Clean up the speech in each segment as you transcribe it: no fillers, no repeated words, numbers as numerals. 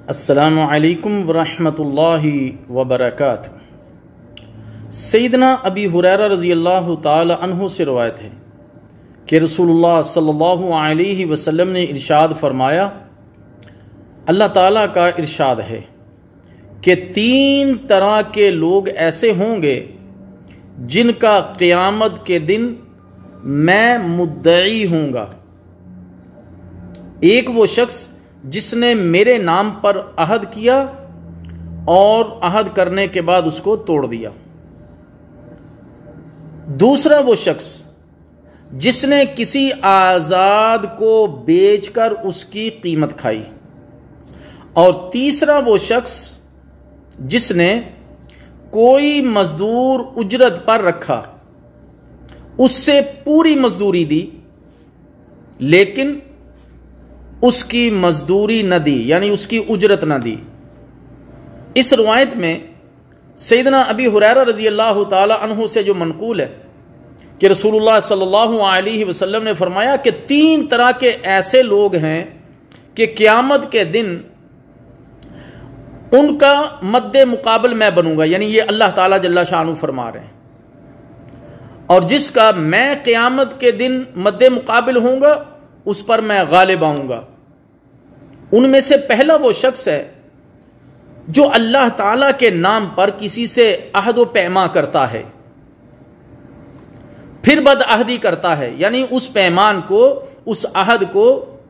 السلام علیکم ورحمۃ اللہ وبرکاتہ۔ سیدنا ابی ہریرہ رضی اللہ تعالی عنہ سے روایت ہے کہ رسول اللہ صلی اللہ علیہ وسلم نے ارشاد فرمایا، اللہ تعالیٰ کا ارشاد ہے کہ 3 طرح کے لوگ ایسے ہوں گے جن کا قیامت کے دن میں مدعی ہوں گا۔ ایک وہ شخص جس نے میرے نام پر عہد کیا اور عہد کرنے کے بعد اس کو توڑ دیا۔ دوسرا وہ شخص جس نے کسی آزاد کو بیچ کر اس کی قیمت کھائی۔ اور تیسرا وہ شخص جس نے کوئی مزدور اجرت پر رکھا، اس سے پوری مزدوری دی لیکن اس کی مزدوری نہ دی، یعنی اس کی اجرت نہ دی۔ اس روایت میں سیدنا ابی ہریرہ رضی اللہ تعالی عنہ سے جو منقول ہے کہ رسول اللہ صلی اللہ علیہ وسلم نے فرمایا کہ 3 طرح کے ایسے لوگ ہیں کہ قیامت کے دن ان کا مد مقابل میں بنوں گا، یعنی یہ اللہ تعالیٰ جل شانہ فرما رہے ہیں، اور جس کا میں قیامت کے دن مد مقابل ہوں گا اس پر میں غالب آؤں گا۔ ان میں سے پہلا وہ شخص ہے جو اللہ تعالیٰ کے نام پر کسی سے عہد و پیما کرتا ہے، پھر بدعہدی کرتا ہے، یعنی اس پیمان کو، اس عہد کو،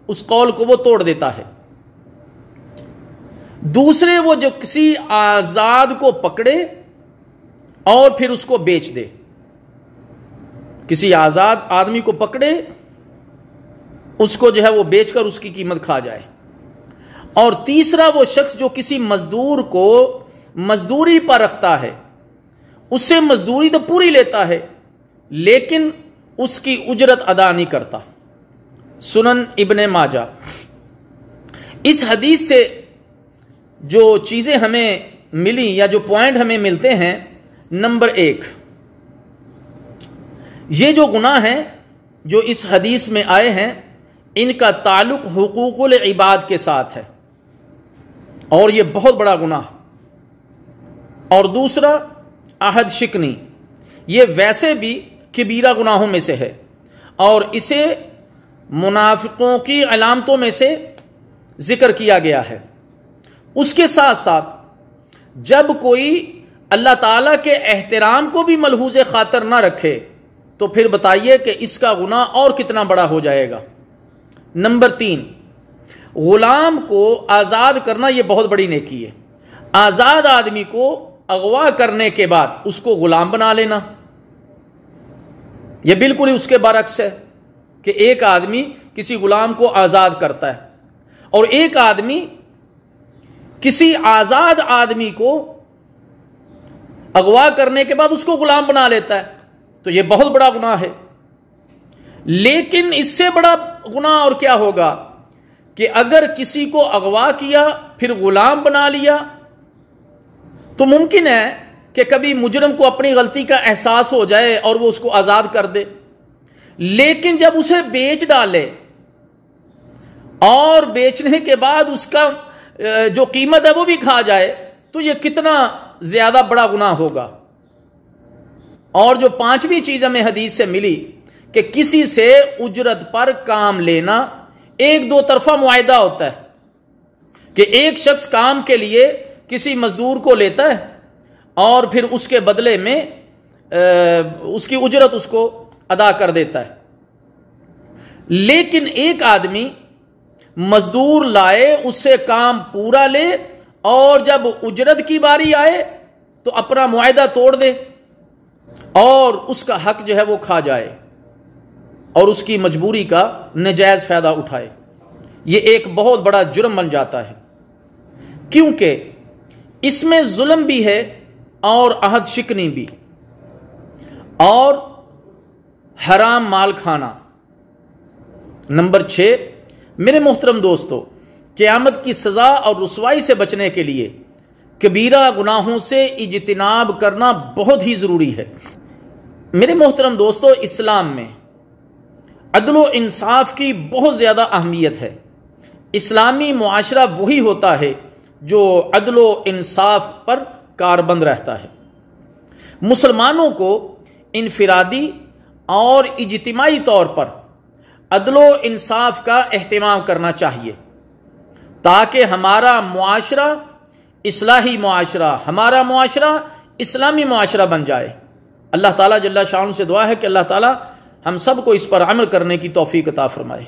اس قول کو وہ توڑ دیتا ہے۔ دوسرے وہ جو کسی آزاد کو پکڑے اور پھر اس کو بیچ دے، کسی آزاد آدمی کو پکڑے، اس کو جو ہے وہ بیچ کر اس کی قیمت کھا جائے۔ اور تیسرا وہ شخص جو کسی مزدور کو مزدوری پر رکھتا ہے، اس سے مزدوری تو پوری لیتا ہے لیکن اس کی اجرت ادا نہیں کرتا۔ سنن ابن ماجہ۔ اس حدیث سے جو چیزیں ہمیں ملی یا جو پوائنٹ ہمیں ملتے ہیں، نمبر 1، یہ جو گناہ ہیں جو اس حدیث میں آئے ہیں ان کا تعلق حقوق العباد کے ساتھ ہے اور یہ بہت بڑا گناہ۔ اور دوسرا عہد شکنی، یہ ویسے بھی کبیرہ گناہوں میں سے ہے اور اسے منافقوں کی علامتوں میں سے ذکر کیا گیا ہے۔ اس کے ساتھ ساتھ جب کوئی اللہ تعالیٰ کے احترام کو بھی ملحوظ خاطر نہ رکھے تو پھر بتائیے کہ اس کا گناہ اور کتنا بڑا ہو جائے گا۔ نمبر 3، غلام کو آزاد کرنا یہ بہت بڑی نیکی ہے۔ آزاد آدمی کو اغوا کرنے کے بعد اس کو غلام بنا لینا، یہ بالکل ہی اس کے برعکس ہے کہ ایک آدمی کسی غلام کو آزاد کرتا ہے اور ایک آدمی کسی آزاد آدمی کو اغوا کرنے کے بعد اس کو غلام بنا لیتا ہے، تو یہ بہت بڑا گناہ ہے۔ لیکن اس سے بڑا گناہ اور کیا ہوگا کہ اگر کسی کو اغوا کیا پھر غلام بنا لیا تو ممکن ہے کہ کبھی مجرم کو اپنی غلطی کا احساس ہو جائے اور وہ اس کو آزاد کر دے، لیکن جب اسے بیچ ڈالے اور بیچنے کے بعد اس کا جو قیمت ہے وہ بھی کھا جائے تو یہ کتنا زیادہ بڑا گناہ ہوگا۔ اور جو 5ویں چیز ہمیں حدیث سے ملی کہ کسی سے اجرت پر کام لینا ایک 2 طرفہ معاہدہ ہوتا ہے کہ ایک شخص کام کے لیے کسی مزدور کو لیتا ہے اور پھر اس کے بدلے میں اس کی اجرت اس کو ادا کر دیتا ہے، لیکن ایک آدمی مزدور لائے، اس سے کام پورا لے اور جب اجرت کی باری آئے تو اپنا معاہدہ توڑ دے اور اس کا حق جو ہے وہ کھا جائے اور اس کی مجبوری کا ناجائز فائدہ اٹھائے، یہ ایک بہت بڑا جرم بن جاتا ہے، کیونکہ اس میں ظلم بھی ہے اور عہد شکنی بھی اور حرام مال کھانا۔ نمبر 6، میرے محترم دوستو، قیامت کی سزا اور رسوائی سے بچنے کے لیے کبیرہ گناہوں سے اجتناب کرنا بہت ہی ضروری ہے۔ میرے محترم دوستو، اسلام میں عدل و انصاف کی بہت زیادہ اہمیت ہے۔ اسلامی معاشرہ وہی ہوتا ہے جو عدل و انصاف پر کاربند رہتا ہے۔ مسلمانوں کو انفرادی اور اجتماعی طور پر عدل و انصاف کا اہتمام کرنا چاہیے تاکہ ہمارا معاشرہ اصلاحی معاشرہ، ہمارا معاشرہ اسلامی معاشرہ بن جائے۔ اللہ تعالیٰ جل شانہ سے دعا ہے کہ اللہ تعالیٰ ہم سب کو اس پر عمل کرنے کی توفیق عطا فرمائے۔